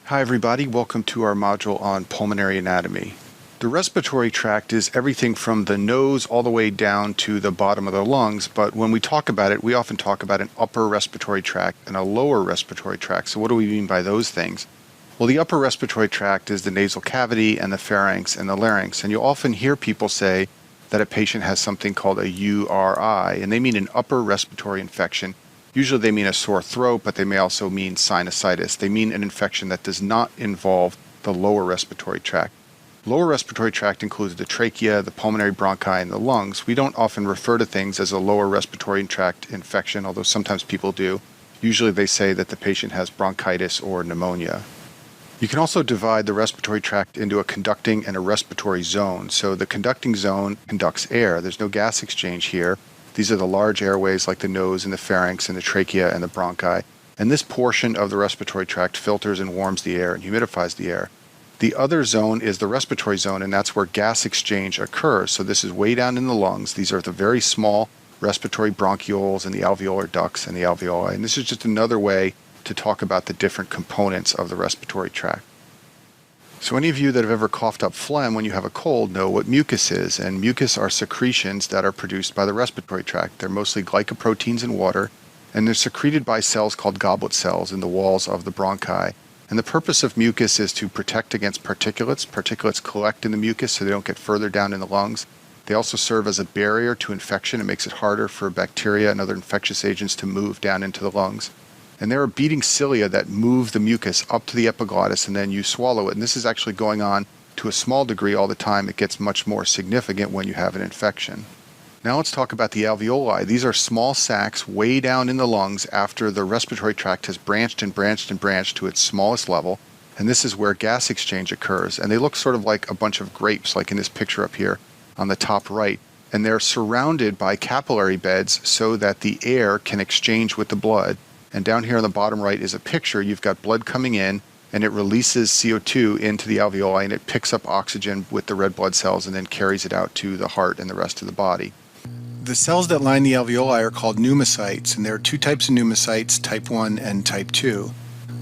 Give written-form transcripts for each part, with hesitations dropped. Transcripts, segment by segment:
Hi everybody, welcome to our module on pulmonary anatomy. The respiratory tract is everything from the nose all the way down to the bottom of the lungs, but when we talk about it, we often talk about an upper respiratory tract and a lower respiratory tract. So what do we mean by those things? Well, the upper respiratory tract is the nasal cavity and the pharynx and the larynx, and you'll often hear people say that a patient has something called a URI, and they mean an upper respiratory infection. Usually they mean a sore throat, but they may also mean sinusitis. They mean an infection that does not involve the lower respiratory tract. Lower respiratory tract includes the trachea, the pulmonary bronchi, and the lungs. We don't often refer to things as a lower respiratory tract infection, although sometimes people do. Usually they say that the patient has bronchitis or pneumonia. You can also divide the respiratory tract into a conducting and a respiratory zone. So the conducting zone conducts air. There's no gas exchange here. These are the large airways like the nose and the pharynx and the trachea and the bronchi. And this portion of the respiratory tract filters and warms the air and humidifies the air. The other zone is the respiratory zone, and that's where gas exchange occurs. So this is way down in the lungs. These are the very small respiratory bronchioles and the alveolar ducts and the alveoli. And this is just another way to talk about the different components of the respiratory tract. So any of you that have ever coughed up phlegm when you have a cold know what mucus is, and mucus are secretions that are produced by the respiratory tract. They're mostly glycoproteins in water, and they're secreted by cells called goblet cells in the walls of the bronchi. And the purpose of mucus is to protect against particulates. Particulates collect in the mucus so they don't get further down in the lungs. They also serve as a barrier to infection. It makes it harder for bacteria and other infectious agents to move down into the lungs. And there are beating cilia that move the mucus up to the epiglottis, and then you swallow it. And this is actually going on to a small degree all the time. It gets much more significant when you have an infection. Now let's talk about the alveoli. These are small sacs way down in the lungs after the respiratory tract has branched and branched and branched to its smallest level. And this is where gas exchange occurs. And they look sort of like a bunch of grapes, like in this picture up here on the top right. And they're surrounded by capillary beds so that the air can exchange with the blood. And down here on the bottom right is a picture. You've got blood coming in, and it releases CO2 into the alveoli, and it picks up oxygen with the red blood cells and then carries it out to the heart and the rest of the body. The cells that line the alveoli are called pneumocytes, and there are two types of pneumocytes, type 1 and type 2.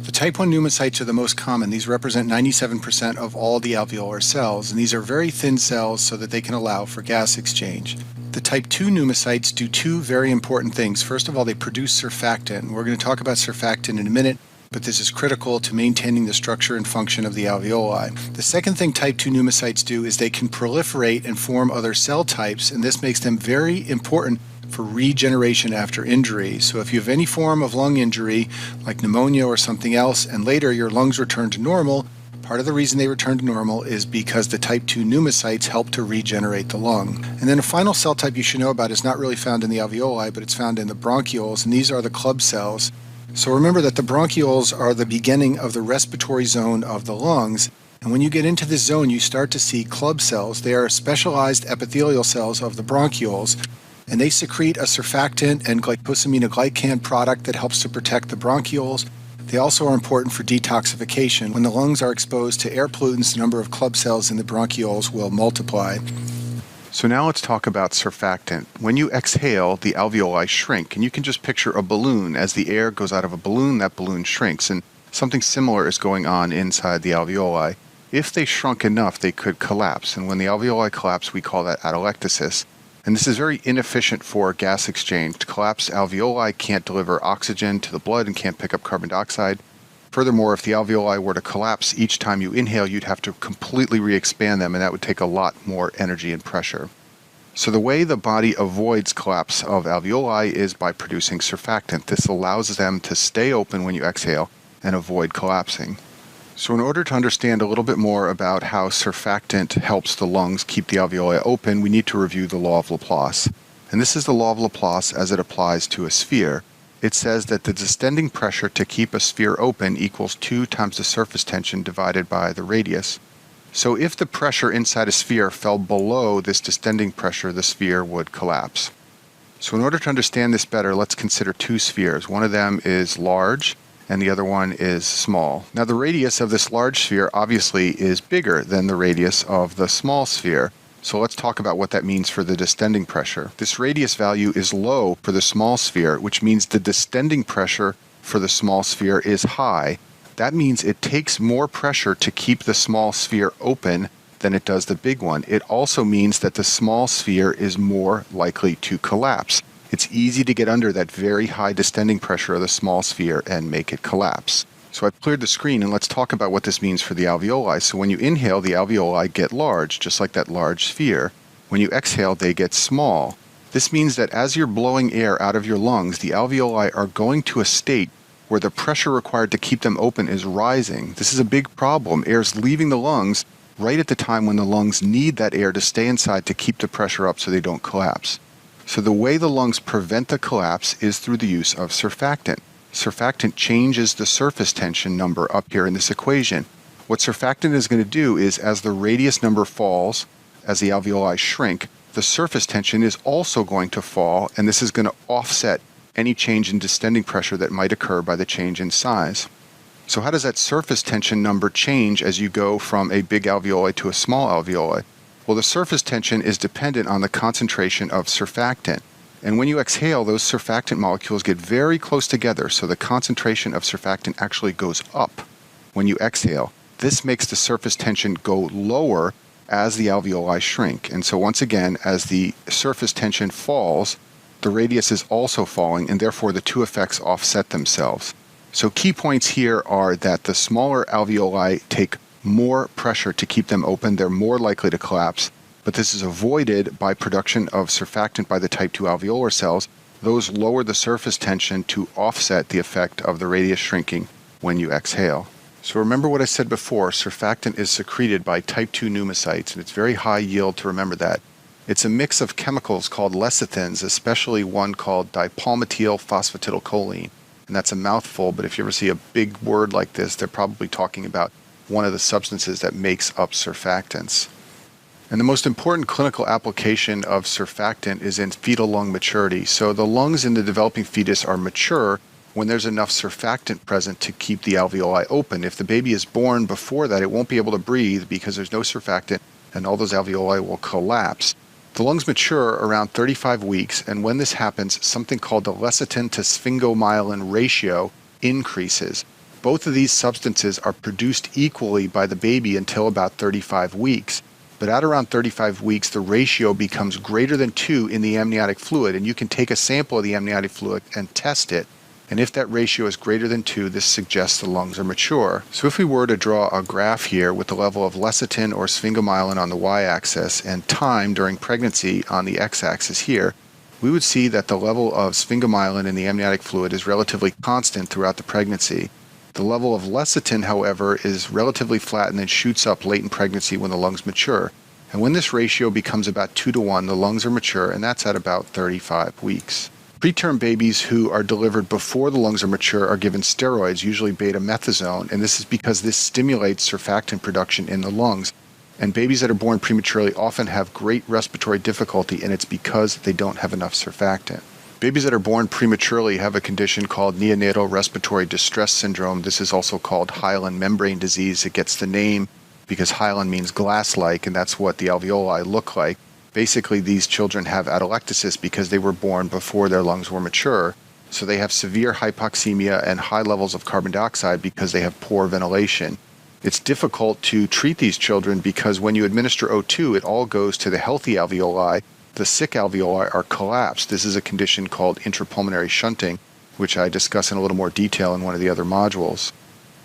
The type 1 pneumocytes are the most common. These represent 97% of all the alveolar cells, and these are very thin cells so that they can allow for gas exchange. The type 2 pneumocytes do two very important things. First of all, they produce surfactant. We're going to talk about surfactant in a minute, but this is critical to maintaining the structure and function of the alveoli. The second thing type 2 pneumocytes do is they can proliferate and form other cell types, and this makes them very important for regeneration after injury. So if you have any form of lung injury, like pneumonia or something else, and later your lungs return to normal, part of the reason they return to normal is because the type 2 pneumocytes help to regenerate the lung. And then a final cell type you should know about is not really found in the alveoli, but it's found in the bronchioles, and these are the club cells. So remember that the bronchioles are the beginning of the respiratory zone of the lungs, and when you get into this zone, you start to see club cells. They are specialized epithelial cells of the bronchioles, and they secrete a surfactant and glycosaminoglycan product that helps to protect the bronchioles. They also are important for detoxification. When the lungs are exposed to air pollutants, the number of club cells in the bronchioles will multiply. So now let's talk about surfactant. When you exhale, the alveoli shrink, and you can just picture a balloon. As the air goes out of a balloon, that balloon shrinks, and something similar is going on inside the alveoli. If they shrunk enough, they could collapse, and when the alveoli collapse, we call that atelectasis. And this is very inefficient for gas exchange. Collapsed alveoli can't deliver oxygen to the blood and can't pick up carbon dioxide. Furthermore, if the alveoli were to collapse each time you inhale, you'd have to completely re-expand them, and that would take a lot more energy and pressure. So the way the body avoids collapse of alveoli is by producing surfactant. This allows them to stay open when you exhale and avoid collapsing. So in order to understand a little bit more about how surfactant helps the lungs keep the alveoli open, we need to review the law of Laplace. And this is the law of Laplace as it applies to a sphere. It says that the distending pressure to keep a sphere open equals 2 times the surface tension divided by the radius. So if the pressure inside a sphere fell below this distending pressure, the sphere would collapse. So in order to understand this better, let's consider two spheres. One of them is large, and the other one is small. Now the radius of this large sphere obviously is bigger than the radius of the small sphere. So let's talk about what that means for the distending pressure. This radius value is low for the small sphere, which means the distending pressure for the small sphere is high. That means it takes more pressure to keep the small sphere open than it does the big one. It also means that the small sphere is more likely to collapse. It's easy to get under that very high distending pressure of the small sphere and make it collapse. So I've cleared the screen, and let's talk about what this means for the alveoli. So when you inhale, the alveoli get large, just like that large sphere. When you exhale, they get small. This means that as you're blowing air out of your lungs, the alveoli are going to a state where the pressure required to keep them open is rising. This is a big problem. Air is leaving the lungs right at the time when the lungs need that air to stay inside to keep the pressure up so they don't collapse. So the way the lungs prevent the collapse is through the use of surfactant. Surfactant changes the surface tension number up here in this equation. What surfactant is going to do is, as the radius number falls, as the alveoli shrink, the surface tension is also going to fall, and this is going to offset any change in distending pressure that might occur by the change in size. So how does that surface tension number change as you go from a big alveoli to a small alveoli? Well, the surface tension is dependent on the concentration of surfactant. And when you exhale, those surfactant molecules get very close together, so the concentration of surfactant actually goes up when you exhale. This makes the surface tension go lower as the alveoli shrink. And so once again, as the surface tension falls, the radius is also falling, and therefore the two effects offset themselves. So key points here are that the smaller alveoli take more pressure to keep them open. They're more likely to collapse, but this is avoided by production of surfactant by the type 2 alveolar cells. Those lower the surface tension to offset the effect of the radius shrinking when you exhale. So remember what I said before, surfactant is secreted by type 2 pneumocytes, and it's very high yield to remember that. It's a mix of chemicals called lecithins, especially one called dipalmityl phosphatidylcholine. And that's a mouthful, but if you ever see a big word like this, they're probably talking about one of the substances that makes up surfactants. And the most important clinical application of surfactant is in fetal lung maturity. So the lungs in the developing fetus are mature when there's enough surfactant present to keep the alveoli open. If the baby is born before that, it won't be able to breathe because there's no surfactant, and all those alveoli will collapse. The lungs mature around 35 weeks, and when this happens, something called the lecithin to sphingomyelin ratio increases. Both of these substances are produced equally by the baby until about 35 weeks. But at around 35 weeks, the ratio becomes greater than 2 in the amniotic fluid, and you can take a sample of the amniotic fluid and test it. And if that ratio is greater than 2, this suggests the lungs are mature. So if we were to draw a graph here with the level of lecithin or sphingomyelin on the y-axis and time during pregnancy on the x-axis here, we would see that the level of sphingomyelin in the amniotic fluid is relatively constant throughout the pregnancy. The level of lecithin, however, is relatively flat and then shoots up late in pregnancy when the lungs mature. And when this ratio becomes about 2 to 1, the lungs are mature, and that's at about 35 weeks. Preterm babies who are delivered before the lungs are mature are given steroids, usually betamethasone, and this is because this stimulates surfactant production in the lungs. And babies that are born prematurely often have great respiratory difficulty, and it's because they don't have enough surfactant. Babies that are born prematurely have a condition called neonatal respiratory distress syndrome. This is also called hyaline membrane disease. It gets the name because hyaline means glass-like, and that's what the alveoli look like. Basically, these children have atelectasis because they were born before their lungs were mature. So they have severe hypoxemia and high levels of carbon dioxide because they have poor ventilation. It's difficult to treat these children because when you administer O2, it all goes to the healthy alveoli. The sick alveoli are collapsed. This is a condition called intrapulmonary shunting, which I discuss in a little more detail in one of the other modules.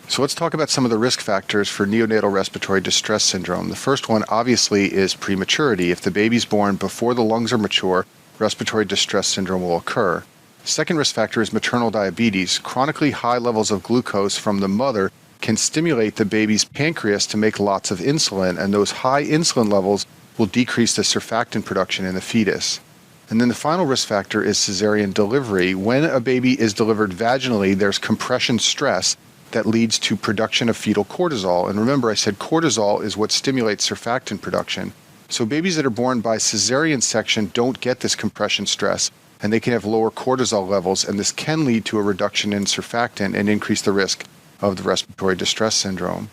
So let's talk about some of the risk factors for neonatal respiratory distress syndrome. The first one, obviously, is prematurity. If the baby's born before the lungs are mature, respiratory distress syndrome will occur. Second risk factor is maternal diabetes. Chronically high levels of glucose from the mother can stimulate the baby's pancreas to make lots of insulin, and those high insulin levels will decrease the surfactant production in the fetus. And then the final risk factor is cesarean delivery. When a baby is delivered vaginally, there's compression stress that leads to production of fetal cortisol. And remember, I said cortisol is what stimulates surfactant production. So babies that are born by cesarean section don't get this compression stress, and they can have lower cortisol levels, and this can lead to a reduction in surfactant and increase the risk of the respiratory distress syndrome.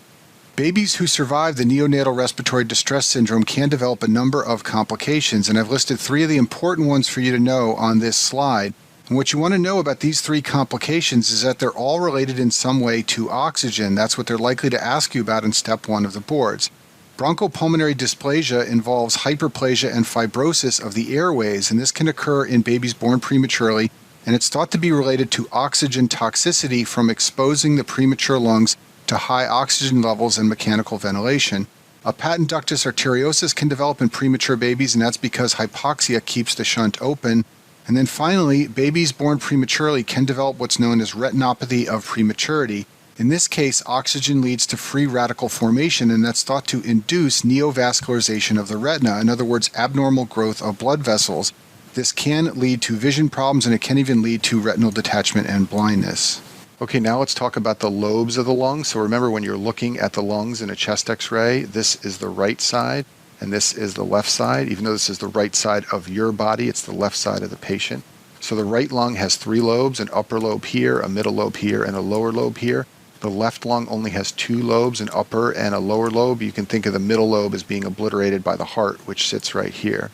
Babies who survive the neonatal respiratory distress syndrome can develop a number of complications, and I've listed 3 of the important ones for you to know on this slide. And what you want to know about these three complications is that they're all related in some way to oxygen. That's what they're likely to ask you about in step 1 of the boards. Bronchopulmonary dysplasia involves hyperplasia and fibrosis of the airways, and this can occur in babies born prematurely, and it's thought to be related to oxygen toxicity from exposing the premature lungs to high oxygen levels and mechanical ventilation. A patent ductus arteriosus can develop in premature babies, and that's because hypoxia keeps the shunt open. And then finally, babies born prematurely can develop what's known as retinopathy of prematurity. In this case, oxygen leads to free radical formation, and that's thought to induce neovascularization of the retina, in other words, abnormal growth of blood vessels. This can lead to vision problems, and it can even lead to retinal detachment and blindness. Okay, now let's talk about the lobes of the lungs. So remember, when you're looking at the lungs in a chest x-ray, this is the right side and this is the left side. Even though this is the right side of your body, it's the left side of the patient. So the right lung has 3 lobes, an upper lobe here, a middle lobe here, and a lower lobe here. The left lung only has 2 lobes, an upper and a lower lobe. You can think of the middle lobe as being obliterated by the heart, which sits right here.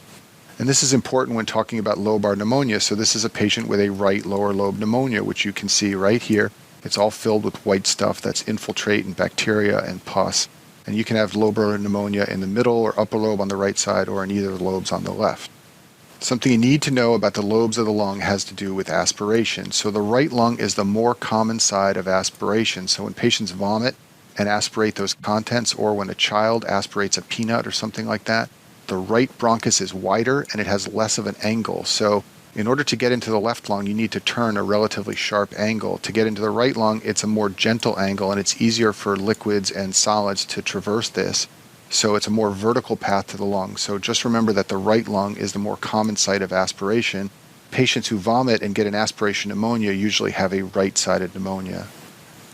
And this is important when talking about lobar pneumonia. So this is a patient with a right lower lobe pneumonia, which you can see right here. It's all filled with white stuff that's infiltrating bacteria and pus. And you can have lobar pneumonia in the middle or upper lobe on the right side or in either of the lobes on the left. Something you need to know about the lobes of the lung has to do with aspiration. So the right lung is the more common side of aspiration. So when patients vomit and aspirate those contents, or when a child aspirates a peanut or something like that, the right bronchus is wider and it has less of an angle. So in order to get into the left lung, you need to turn a relatively sharp angle. To get into the right lung, it's a more gentle angle, and it's easier for liquids and solids to traverse this. So it's a more vertical path to the lung. So just remember that the right lung is the more common site of aspiration. Patients who vomit and get an aspiration pneumonia usually have a right-sided pneumonia.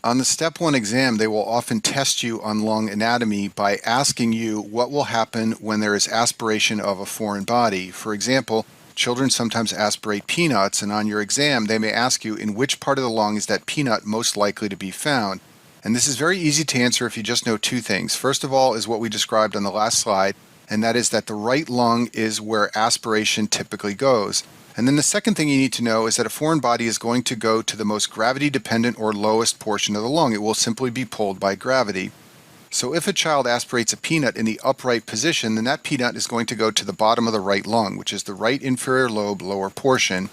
On the step 1 exam, they will often test you on lung anatomy by asking you what will happen when there is aspiration of a foreign body. For example, children sometimes aspirate peanuts, and on your exam, they may ask you in which part of the lung is that peanut most likely to be found. And this is very easy to answer if you just know 2 things. First of all is what we described on the last slide, and that is that the right lung is where aspiration typically goes. And then the second thing you need to know is that a foreign body is going to go to the most gravity-dependent or lowest portion of the lung. It will simply be pulled by gravity. So if a child aspirates a peanut in the upright position, then that peanut is going to go to the bottom of the right lung, which is the right inferior lobe, lower portion.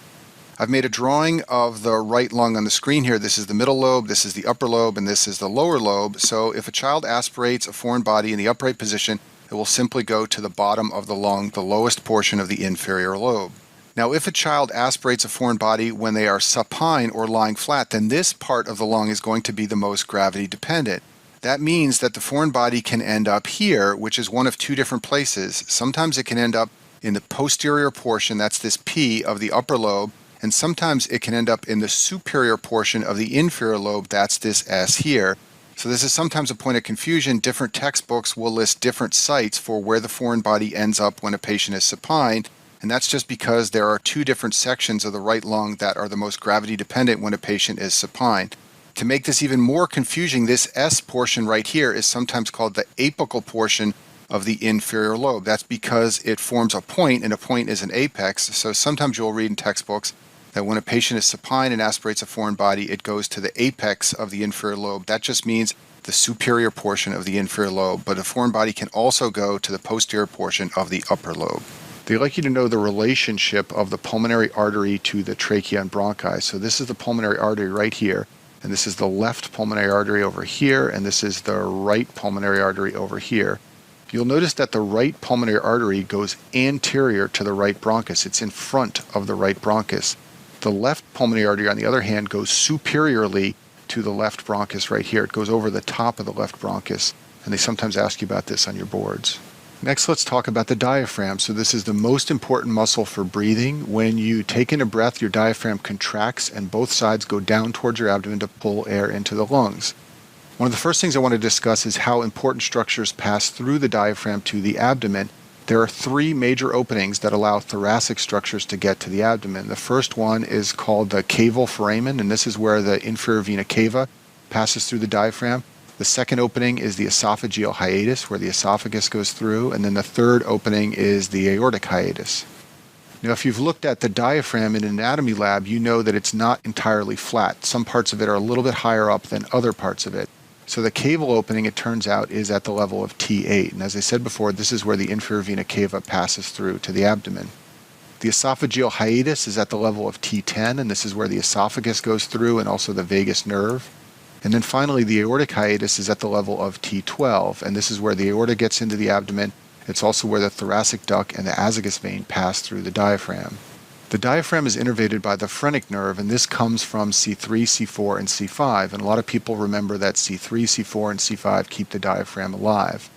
I've made a drawing of the right lung on the screen here. This is the middle lobe, this is the upper lobe, and this is the lower lobe. So if a child aspirates a foreign body in the upright position, it will simply go to the bottom of the lung, the lowest portion of the inferior lobe. Now, if a child aspirates a foreign body when they are supine or lying flat, then this part of the lung is going to be the most gravity dependent. That means that the foreign body can end up here, which is one of 2 different places. Sometimes it can end up in the posterior portion, that's this P of the upper lobe, and sometimes it can end up in the superior portion of the inferior lobe, that's this S here. So this is sometimes a point of confusion. Different textbooks will list different sites for where the foreign body ends up when a patient is supine, and that's just because there are 2 different sections of the right lung that are the most gravity dependent when a patient is supine. To make this even more confusing, this S portion right here is sometimes called the apical portion of the inferior lobe. That's because it forms a point, and a point is an apex. So sometimes you'll read in textbooks that when a patient is supine and aspirates a foreign body, it goes to the apex of the inferior lobe. That just means the superior portion of the inferior lobe, but a foreign body can also go to the posterior portion of the upper lobe. They'd like you to know the relationship of the pulmonary artery to the trachea and bronchi. So this is the pulmonary artery right here. And this is the left pulmonary artery over here, and this is the right pulmonary artery over here. You'll notice that the right pulmonary artery goes anterior to the right bronchus. It's in front of the right bronchus. The left pulmonary artery, on the other hand, goes superiorly to the left bronchus right here. It goes over the top of the left bronchus, and they sometimes ask you about this on your boards. Next, let's talk about the diaphragm. So this is the most important muscle for breathing. When you take in a breath, your diaphragm contracts and both sides go down towards your abdomen to pull air into the lungs. One of the first things I want to discuss is how important structures pass through the diaphragm to the abdomen. There are 3 major openings that allow thoracic structures to get to the abdomen. The first one is called the caval foramen, and this is where the inferior vena cava passes through the diaphragm. The second opening is the esophageal hiatus, where the esophagus goes through, and then the third opening is the aortic hiatus. Now, if you've looked at the diaphragm in an anatomy lab, you know that it's not entirely flat. Some parts of it are a little bit higher up than other parts of it. So the caval opening, it turns out, is at the level of T8. And as I said before, this is where the inferior vena cava passes through to the abdomen. The esophageal hiatus is at the level of T10, and this is where the esophagus goes through and also the vagus nerve. And then finally, the aortic hiatus is at the level of T12, and this is where the aorta gets into the abdomen. It's also where the thoracic duct and the azygos vein pass through the diaphragm. The diaphragm is innervated by the phrenic nerve, and this comes from C3, C4, and C5, and a lot of people remember that C3, C4, and C5 keep the diaphragm alive.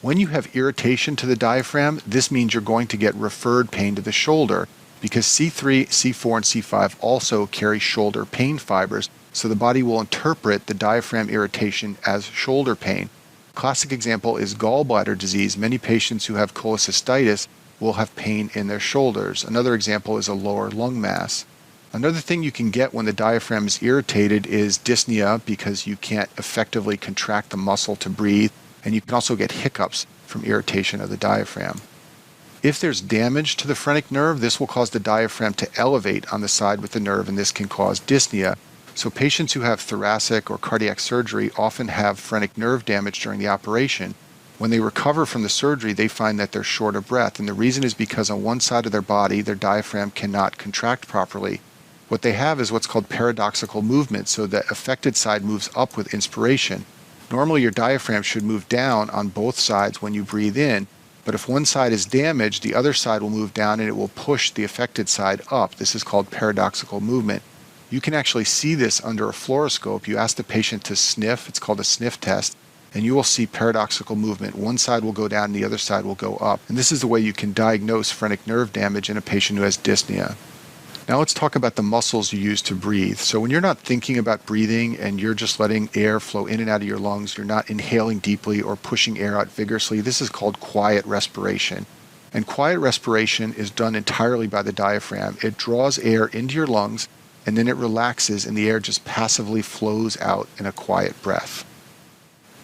When you have irritation to the diaphragm, this means you're going to get referred pain to the shoulder, because C3, C4, and C5 also carry shoulder pain fibers, so the body will interpret the diaphragm irritation as shoulder pain. Classic example is gallbladder disease. Many patients who have cholecystitis will have pain in their shoulders. Another example is a lower lung mass. Another thing you can get when the diaphragm is irritated is dyspnea, because you can't effectively contract the muscle to breathe, and you can also get hiccups from irritation of the diaphragm. If there's damage to the phrenic nerve, this will cause the diaphragm to elevate on the side with the nerve, and this can cause dyspnea. So patients who have thoracic or cardiac surgery often have phrenic nerve damage during the operation. When they recover from the surgery, they find that they're short of breath, and the reason is because on one side of their body, their diaphragm cannot contract properly. What they have is what's called paradoxical movement, so the affected side moves up with inspiration. Normally, your diaphragm should move down on both sides when you breathe in, but if one side is damaged, the other side will move down and it will push the affected side up. This is called paradoxical movement. You can actually see this under a fluoroscope. You ask the patient to sniff, it's called a sniff test, and you will see paradoxical movement. One side will go down and the other side will go up. And this is the way you can diagnose phrenic nerve damage in a patient who has dyspnea. Now let's talk about the muscles you use to breathe. So when you're not thinking about breathing and you're just letting air flow in and out of your lungs, you're not inhaling deeply or pushing air out vigorously, this is called quiet respiration. And quiet respiration is done entirely by the diaphragm. It draws air into your lungs and then it relaxes and the air just passively flows out in a quiet breath.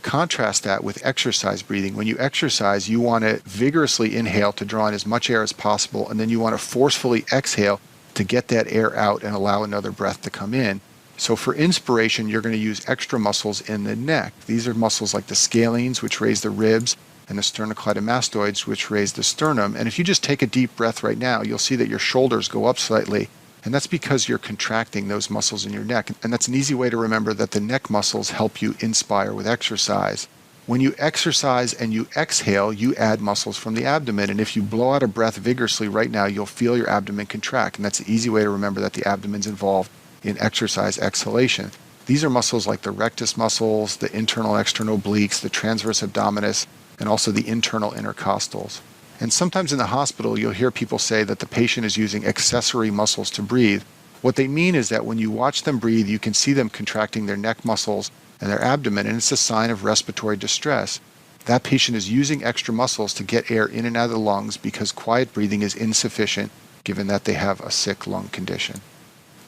Contrast that with exercise breathing. When you exercise, you want to vigorously inhale to draw in as much air as possible, and then you want to forcefully exhale to get that air out and allow another breath to come in. So for inspiration, you're going to use extra muscles in the neck. These are muscles like the scalenes, which raise the ribs, and the sternocleidomastoids, which raise the sternum. And if you just take a deep breath right now, you'll see that your shoulders go up slightly, and that's because you're contracting those muscles in your neck. And that's an easy way to remember that the neck muscles help you inspire with exercise. When you exercise and you exhale, you add muscles from the abdomen. And if you blow out a breath vigorously right now, you'll feel your abdomen contract. And that's an easy way to remember that the abdomen's involved in exercise exhalation. These are muscles like the rectus muscles, the internal and external obliques, the transverse abdominis, and also the internal intercostals. And sometimes in the hospital, you'll hear people say that the patient is using accessory muscles to breathe. What they mean is that when you watch them breathe, you can see them contracting their neck muscles and their abdomen, and it's a sign of respiratory distress. That patient is using extra muscles to get air in and out of the lungs because quiet breathing is insufficient given that they have a sick lung condition.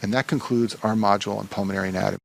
And that concludes our module on pulmonary anatomy.